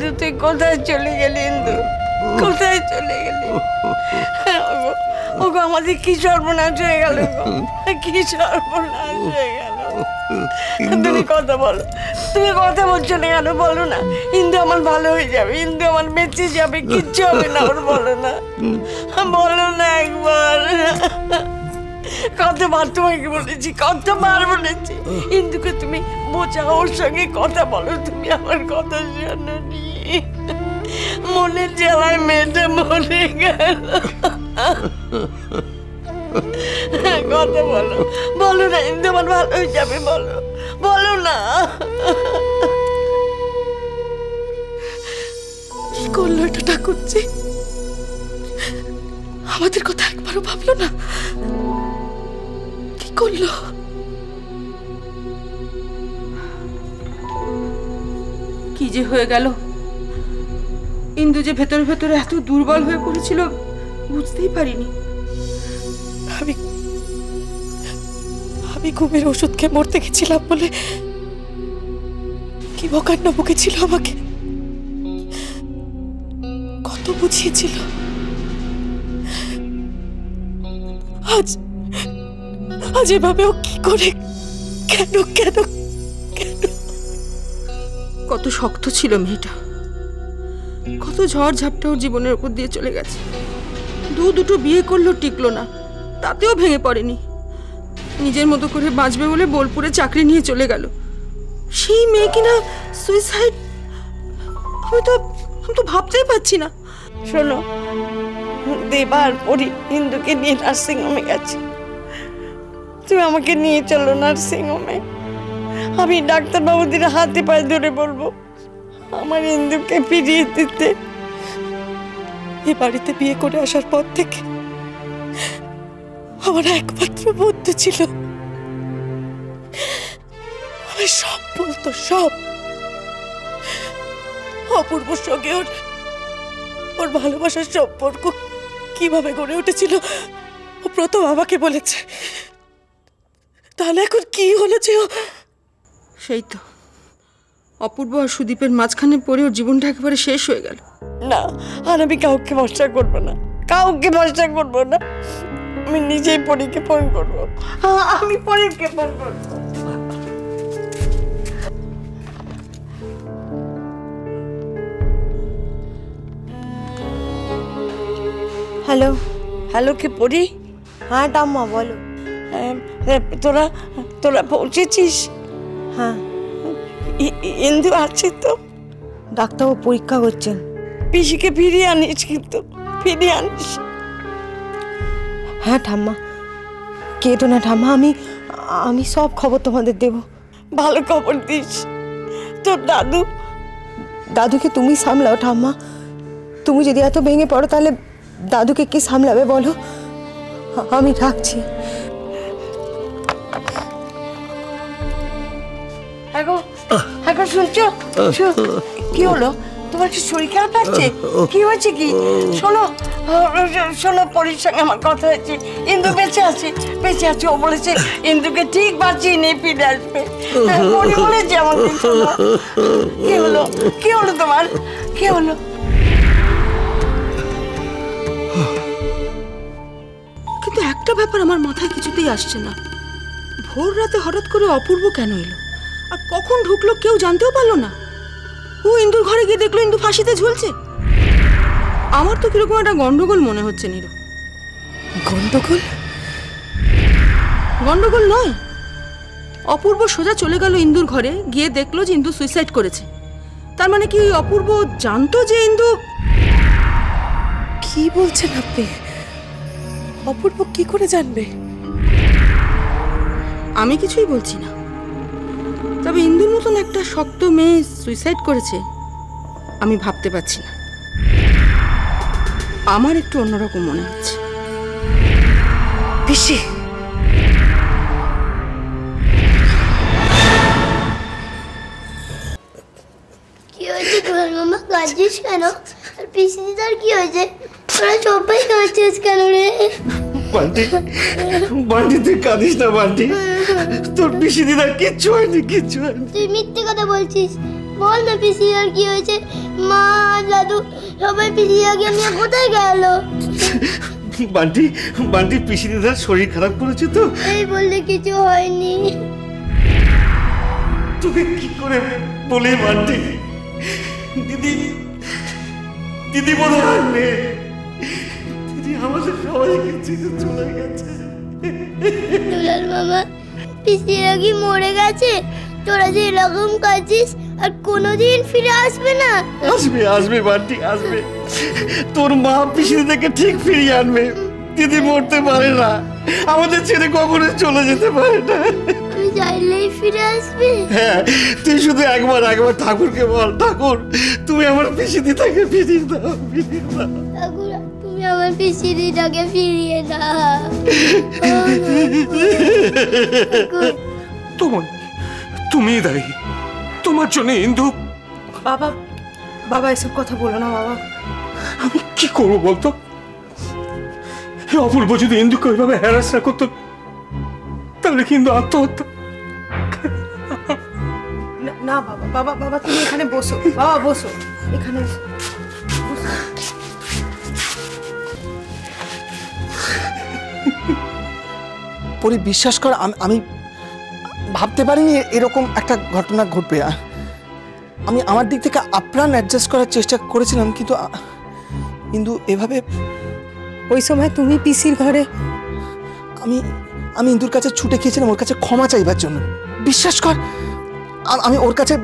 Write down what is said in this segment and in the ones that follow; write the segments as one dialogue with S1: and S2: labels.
S1: ইন্দু তুই কোথায় চলে গেলি? ইন্দু কোথায় চলে গেলি? ওগো আমাদের কি সর্বনাশ হয়ে গেল গো, কি সর্বনাশ হয়ে গেল। তুমি কথা বলো, তুমি কথা বলছো না কেন? বলো না, ইন্দু আমার ভালো হয়ে যাবে, ইন্দু আমার বেঁচে যাবে, কিচ্ছু হবে না ওর। বলো না, বলো না একবার। কতবার তোমাকে বলেছি, কতবার বলেছি ইন্দুকে তুমি বোঝাও, ওর সঙ্গে কথা বলো। তুমি আমার কথা শোনোনি, মনের জ্বালায় মেয়েটা মরে গেল। কথা বলো, বলো না ইন্দু আমার ভালো হয়ে যাবে, বলো, বলো না। কি করলো এটা ঠাকুরজি? আমাদের কথা একবারও ভাবলো না। কি করলো?
S2: কি যে হয়ে গেল। ইন্দু যে ভেতরে ভেতরে এত দুর্বল হয়ে পড়েছিল বুঝতেই পারিনি।
S1: আমি ঘুমের ওষুধ খেয়ে মরতে গেছিলাম বলে কি বকান্না বকেছিল আমাকে, কত বুঝিয়েছিল। আজ আজ এভাবে ও কি করে, কেন কেন কেন?
S2: কত শক্ত ছিল মেয়েটা, কত ঝড় ঝাপটা ওর জীবনের উপর দিয়ে চলে গেছে। দুটো বিয়ে করলো, টিকলো না, তাতেও ভেঙে পড়েনি। নিজের মতো করে বাঁচবে বলে বোলপুরে চাকরি নিয়ে চলে গেল। সেই মেয়ে কিনা সুইসাইড! আমি তো ভাবতেই পারছি না।
S1: শোনো, দেবার পরি ইন্দুকে নিয়ে নার্সিং হোমে গেছে। তুমি আমাকে নিয়ে চলো নার্সিং হোমে। আমি ডাক্তারবাবুদের হাতে পায়ে ধরে বলবো আমার ইন্দুকে ফিরিয়ে দিতে। এ বাড়িতে বিয়ে করে আসার পর থেকে আমার একমাত্র বন্ধু ছিল। আমি সব বলতো, সব। অপূর্বর সঙ্গে ওর ভালোবাসার সম্পর্ক কিভাবে গড়ে উঠেছিল ও প্রথম আমাকে বলেছে। তাহলে এখন কি হলো যে
S2: সেই তো অপূর্ব আর সুদীপের মাঝখানে পড়ে ওর জীবনটা একেবারে শেষ হয়ে গেল।
S1: না, আর আমি কাউকে ভরসা করবো না, কাউকে ভরসা করবো না। আমি নিজেই পরীকে ফোন করবো, আমি পরীকে ফোন করবো।
S3: হ্যালো
S1: হ্যালো, কে পড়ি?
S3: হ্যাঁ ঠাম্মা বলো।
S1: তোরা তোরা পৌঁছেছিস?
S3: হ্যাঁ।
S1: ইন্দু আছে তো?
S3: ডাক্তারবাবু পরীক্ষা করছেন।
S1: পিসিকে ফিরিয়ে আনিস, কিন্তু ফিরিয়ে আনিস।
S3: হ্যাঁ ঠাম্মা, কেটো না ঠাম্মা, আমি সব খবর তোমাদের দেব।
S1: ভালো খবর দিস। তোর
S3: দাদুকে তুমি সামলাও ঠাম্মা। তুমি যদি এত ভেঙে পড়ো তাহলে দাদুকে কে সামলাবে বলো? আমি রাখছি।
S1: এখন শুনছো? কি হলো তোমার? কি শরীর খারাপ লাগছে? কি হয়েছে? কি শোনো, শোনো, পরীর সঙ্গে আমার কথা হয়েছে। ইন্দু বেঁচে আছে, বেঁচে আছে। ও বলেছে ইন্দুকে ঠিক বাঁচিয়ে নিয়ে ফিরে আসবে। পরী বলেছে আমাকে। কি হলো? কি হলো তোমার? কি হলো?
S2: কিন্তু একটা ব্যাপার আমার মাথায় কিছুতেই আসছে না। ভোর রাতে হঠাৎ করে অপূর্ব কেন এলো আর কখন ঢুকলো কেউ জানতেও পারলো না। ও ইন্দুর ঘরে গিয়ে দেখলো ইন্দু ফাঁসিতে ঝুলছে। আমার তো কিরকম একটা গন্ডগোল মনে হচ্ছে। নীরু,
S1: গন্ডগোল?
S2: গন্ডগোল নয়, অপূর্ব সোজা চলে গেল ইন্দুর ঘরে, গিয়ে দেখলো যে ইন্দু সুইসাইড করেছে। তার মানে কি অপূর্ব জানতো যে ইন্দু?
S1: কি বলছেন আপনি? অপূর্ব কি করে জানবে?
S2: আমি কিছুই বলছি না, তবে ইন্দুর মতন একটা শক্ত মেয়ে সুইসাইড করেছে আমি ভাবতে পারছি না। আমার একটু অন্যরকম মনে হচ্ছে।
S1: পিসি,
S4: কি হয়েছে তোমার মামা? কাঁদছিস কেন? আর পিসি দিদার কি হয়েছে? তোরা সবাই কাঁদছিস কেন রে?
S5: বান্টি, বান্টি তুই কাঁদিস না বান্টি। তোর পিসি দিদার কিচ্ছু হয়নি, কিচ্ছু হয়নি।
S4: তুই মিথ্যে কথা বলছিস। বল না পিসিদার কি হয়েছে? মা দাদু সবাই পিসিদাকে নিয়ে কোথায় গেল?
S5: বান্টি বান্টি পিসিদিদার শরীর খারাপ করেছে তো।
S4: এই বললে কিছু হয়নি।
S5: তোকে কি করে বলি বান্টি? দিদি দিদি মনে হয় নেই। দিদি আমাদের সবাইকে ছেড়ে চলে গেছে।
S4: দুলাল মামা, পিসিরা কি মরে গেছে? তোরা যে এরকম কাঁদছিস আর কোনোদিন ফিরে আসবে না?
S5: আসবে আসবে বান্টি আসবে। তোর মা পিসিদিদাকে ঠিক ফিরিয়ে আনবে। দিদি মরতে পারে না, আমাদের ছেড়ে কখনো চলে যেতে পারে না।
S4: আমি চাইলেই ফিরে আসবে?
S5: হ্যাঁ, তুই শুধু একবার ঠাকুরকে বল, ঠাকুর তুমি আমার পিসিদিদাকে ফিরিয়ে দাও, ফিরিয়ে দাও।
S4: ঠাকুর, তুমি আমার পিসিদিদাকে ফিরিয়ে দাও।
S6: তুমি দায়ী, তোমার জন্য ইন্দু।
S3: বাবা, বাবা এসব কথা বলো না বাবা।
S6: আমি কি করবো বলতো? অপূর্ব যদি ইন্দুকে ওইভাবে হ্যারাস না করতো তাহলে কিন্তু আত্মহত্যা।
S3: না বাবা, বাবা বাবা তুমি এখানে বসো, বাবা বসো এখানে।
S7: পরি বিশ্বাস কর, আমি ভাবতে পারিনি এরকম একটা ঘটনা ঘটবে। আমি আমার দিক থেকে আপ্রাণ অ্যাডজাস্ট করার চেষ্টা করেছিলাম, কিন্তু এভাবে
S3: ওই সময় তুমি পিসির ঘরে।
S7: আমি ইন্দুর কাছে ছুটে গিয়েছিলাম ওর কাছে ক্ষমা চাইবার জন্য। বিশ্বাস কর আমি ওর কাছে,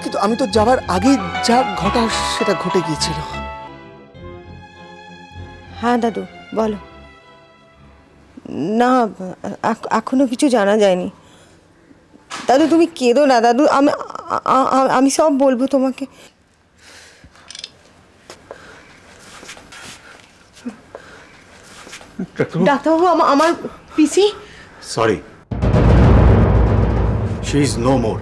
S7: কিন্তু আমি তো যাবার আগেই যা ঘটা সেটা ঘটে গিয়েছিল।
S3: হ্যাঁ দাদু বলো। না এখনো কিছু জানা যায়নি দাদু, তুমি কেঁদো না দাদু, আমি সব বলবো তোমাকে। ডাক্তারবাবু, আমার পিসি।
S8: Sorry, she is no more.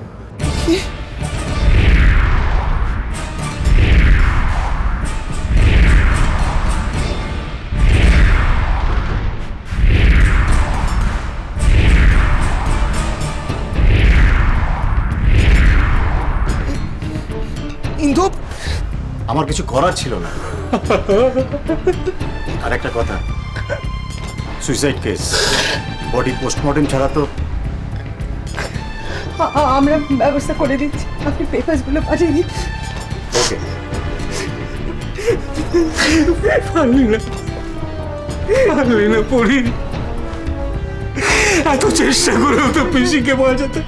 S7: Indu,
S8: আমার কিছু করার ছিল না। আর একটা কথা, সুইসাইড কেস, বডি পোস্টমর্টেম ছাড়া তো।
S3: আমরা ব্যবস্থা করে দিচ্ছি, আপনি পেপারসগুলো পাঠিয়ে দিন।
S8: ওকে।
S6: পারলি না পড়ি, এত চেষ্টা করেও তো পিসিকে বাঁচাতে।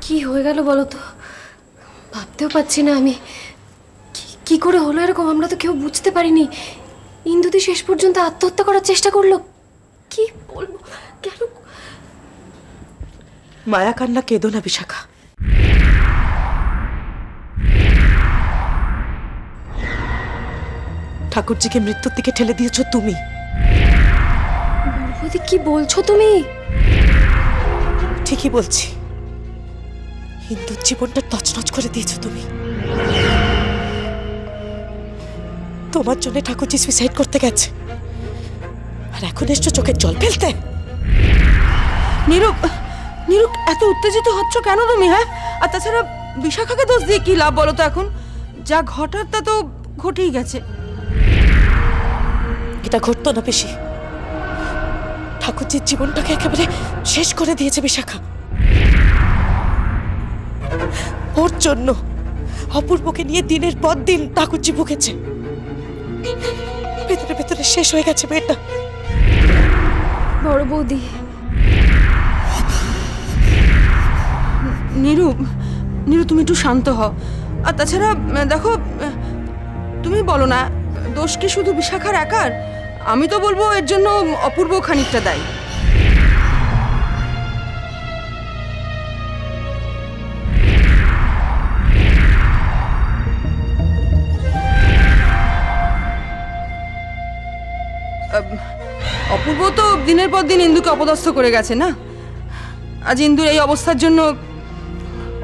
S9: কি হয়ে গেল বলো তো? ভাবতেও পারছি না আমি কি করে হলো এরকম। আমরা তো কেউ বুঝতে পারিনি। ইন্দুদি শেষ পর্যন্ত আত্মহত্যা করার চেষ্টা করলো। কি বলবো, কেন?
S2: মায়া কান্না কেঁদো না বিশাখা। ঠাকুরজিকে মৃত্যুর দিকে ঠেলে দিয়েছো তুমি।
S9: বৌদি কি বলছো তুমি?
S2: ঠিকই বলছি, হিন্দুর জীবনটা তছনছ করে দিয়েছো তুমি। তোমার জন্য ঠাকুরজি সুইসাইড করতে গেছে, আর এখন এসছো চোখের জল ফেলতে।
S3: নিরূপ, এত উত্তেজিত হচ্ছ কেন তুমি? হ্যাঁ, আর তাছাড়া বিশাখাকে দোষ দিয়ে কি লাভ বলো তো? এখন যা ঘটার তা তো ঘটেই গেছে।
S2: এটা ঘটতো না পিসি, ঠাকুরজির জীবনটাকে একেবারে শেষ করে দিয়েছে বিশাখা। ওর জন্য অপূর্বকে নিয়ে দিনের পর দিন ঠাকুরজি ভুগেছে। ভেতরে ভেতরে শেষ হয়ে গেছে মেয়েটা।
S9: বড় বৌদি,
S3: নিরূপ, তুমি একটু শান্ত হও। আর তাছাড়া দেখো, তুমি বলো না
S2: দোষ কি শুধু বিশাখার একার? আমি তো বলবো এর জন্য অপূর্ব খানিকটা দায়ী। অপূর্ব তো দিনের পর দিন ইন্দুকে অপদস্থ করে গেছে না? আজ ইন্দুর এই অবস্থার জন্য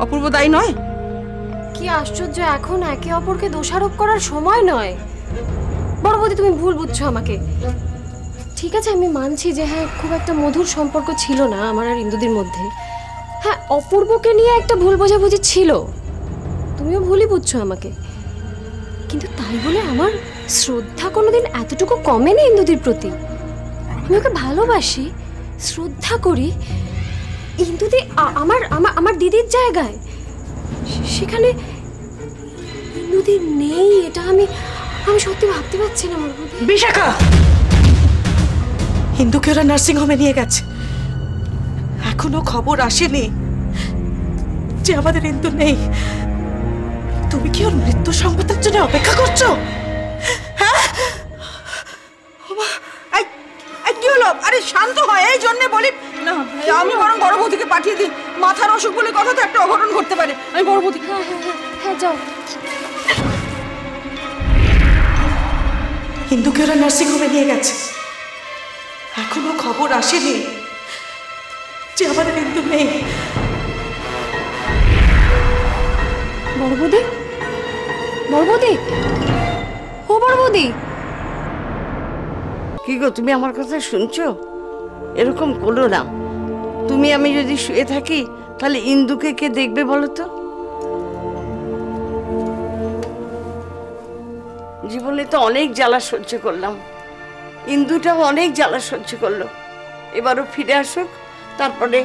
S2: অপূর্ব দায়ী নয়?
S9: কি আশ্চর্য, এখন একে অপরকে দোষারোপ করার সময় নয়। বড় বৌদি, তুমি ভুল বুঝছো আমাকে। ঠিক আছে, আমি মানছি যে হ্যাঁ, খুব একটা মধুর সম্পর্ক ছিল না আমার আর ইন্দুদির মধ্যে। হ্যাঁ, অপূর্বকে নিয়ে একটা ভুল বোঝাবুঝি ছিল, তুমিও ভুলই বুঝছো আমাকে। কিন্তু তাই বলে আমার শ্রদ্ধা কোনোদিন এতটুকু কমেনি ইন্দুদির প্রতি। আমি ওকে ভালোবাসি, শ্রদ্ধা করি। ইন্দুদি আমার আমার আমার দিদির জায়গায়, সেখানে ইন্দুদি নেই, এটা আমি আমি সত্যি ভাবতে পারছি না। আমার বৌদি,
S1: বিশাখা, ইন্দুকে ওরা নার্সিং হোমে নিয়ে গেছে। এখনো খবর আসেনি যে আমাদের ইন্দু নেই। তুমি কি ওর মৃত্যু সংবাদের জন্য অপেক্ষা করছো? হ্যাঁ,
S2: কি হলো? আরে শান্ত হয়, এই জন্য বলি না আমি বরং বড় বৌদিকে পাঠিয়ে দিই। মাথার অসুখ বলে কথা তো একটা অঘটন ঘটতে পারে। আমি বড় বৌদি।
S9: হ্যাঁ হ্যাঁ হ্যাঁ হ্যাঁ, যাও।
S1: ইন্দুকে ওরা নার্সিং হোমে নিয়ে গেছে। এখনো খবর আসেনি যে আমাদের ইন্দু নেই।
S9: বড় বৌদি, বড় বৌদি, ও বড় বৌদি।
S1: কি গো, তুমি আমার কথা শুনছো? এরকম করো না। তুমি আমি যদি শুয়ে থাকি তাহলে ইন্দুকে কে দেখবে বলো তো? জীবনে তো অনেক জ্বালা সহ্য করলাম, ইন্দুটাও অনেক জ্বালা সহ্য করলো। এবারও ফিরে আসুক, তারপরে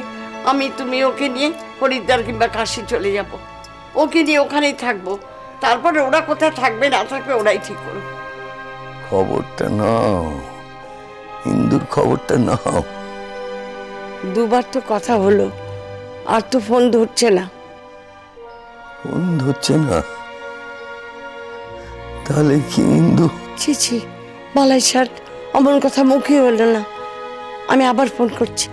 S1: আমি তুমি ওকে নিয়ে হরিদ্বার কিংবা কাশি চলে যাব। ওকে নিয়ে ওখানেই থাকবো। তারপরে ওরা কোথায় থাকবে না থাকবে ওরাই ঠিক করবে।
S10: খবরটা নাও, ইন্দুর খবরটা নাও।
S1: দুবার তো কথা হলো, আর তো ফোন ধরছে না।
S10: ফোন ধরছে না? তাহলে কি ইন্দু?
S1: ছি ছি, বালাই ষাট, অমন কথা মুখে হলো না। আমি আবার ফোন করছি।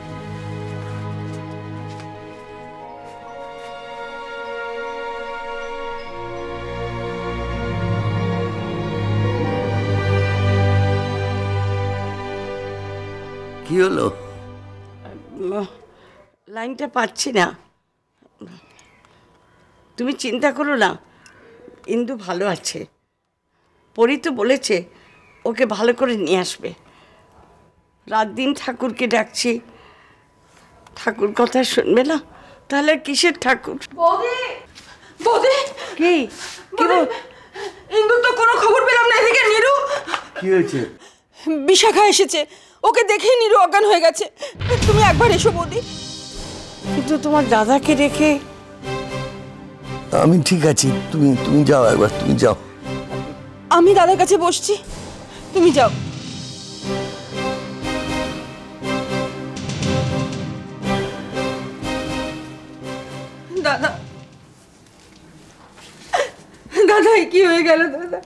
S10: কি হলো?
S1: লাইনটা পাচ্ছি না। তুমি চিন্তা করো না, ইন্দু ভালো আছে। পরি তো বলেছে ওকে ভালো করে নিয়ে আসবে। রাত দিন ঠাকুরকে ডাকছি, ঠাকুর কথা শুনবে না? তাহলে কিসের ঠাকুর?
S2: বৌদি, বৌদি,
S1: কি কি
S2: ইন্দুর তো কোনো খবর পেলাম না। এদিকে নিরু।
S10: কি হয়েছে?
S2: বিশাখা এসেছে, ওকে দেখেই নিরু অজ্ঞান হয়ে গেছে। তুমি একবার এসো বৌদি।
S1: কিন্তু তোমার দাদাকে রেখে?
S10: আমি ঠিক আছি, তুমি তুমি যাও, একবার তুমি যাও।
S2: আমি দাদার কাছে বসছি, তুমি যাও। দাদা, দাদা কি হয়ে গেল দাদা?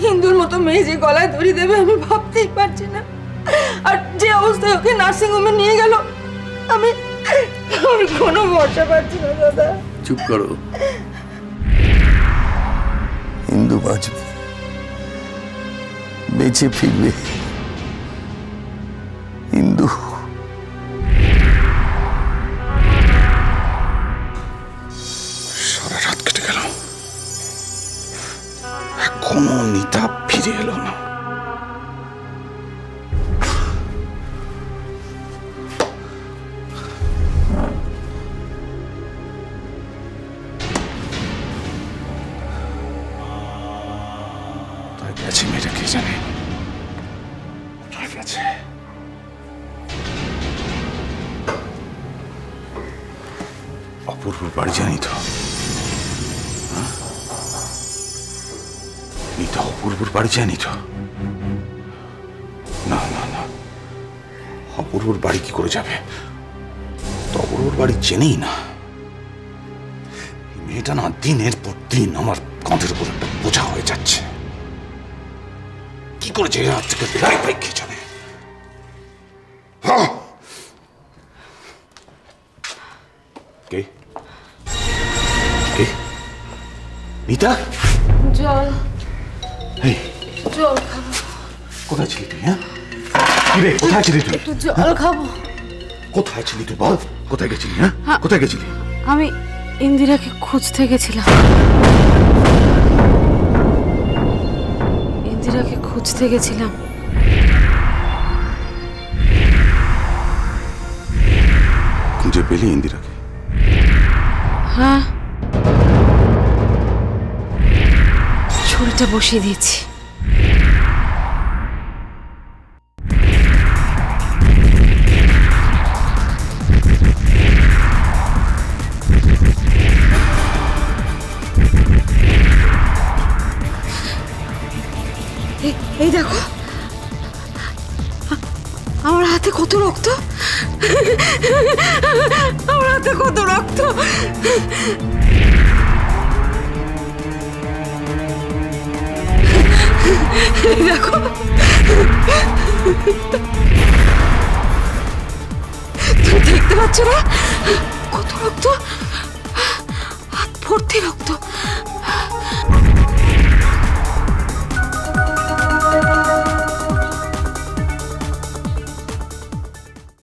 S2: হিন্দুর মতো মেয়ে যে গলায় দড়ি দেবে আমি ভাবতেই পারছি না। আর যে অবস্থায় ওকে নার্সিং হোমে নিয়ে গেল, আমি কোনো ভরসা পাচ্ছি না দাদা।
S10: চুপ করো, হিন্দু বাঁচবে, বেঁচে ফিরবে। হিন্দু
S7: সারা রাত কেটে গেল, এখনো নিতা ফিরে এলো না। কোথায় গেছে মেয়েটা কে জানে? কোথায় গেছে? অপূর্বর বাড়ি জানি তো। নিতা অপূর্বর বাড়ি জানি তো। না না না, অপূর্বর বাড়ি কি করে যাবে? তো অপূর্বর বাড়ি চেনেই না।
S5: এটা না দিনের পর দিন আমার কাঁধের উপর একটা বোঝা হয়ে যাচ্ছে। কি করে যে আজকে বিলাই ভাই কে জানে। কে কে মিতা?
S9: জল
S5: এই
S9: জল খাবো।
S5: কোথায় ছিলি তুই? হ্যাঁ কি রে, কোথায় ছিলি তুই?
S9: একটু জল খাবো।
S5: কোথায় ছিলি তুই বল? কোথায় গেছিলি? হ্যাঁ কোথায় গেছিলি?
S9: আমি ইন্দিরাকে খুঁজতে গেছিলাম। ইন্দিরাকে খুঁজতে গেছিলাম।
S5: খুঁজে পেলি ইন্দিরাকে?
S9: হ্যাঁ, ছুরিটা বসিয়ে দিয়েছি। এই দেখো আমার হাতে কত রক্ত, আমার হাতে কত রক্ত। এই দেখো তুমি দেখতে পাচ্ছ না কত রক্ত, হাত ভর্তি রক্ত।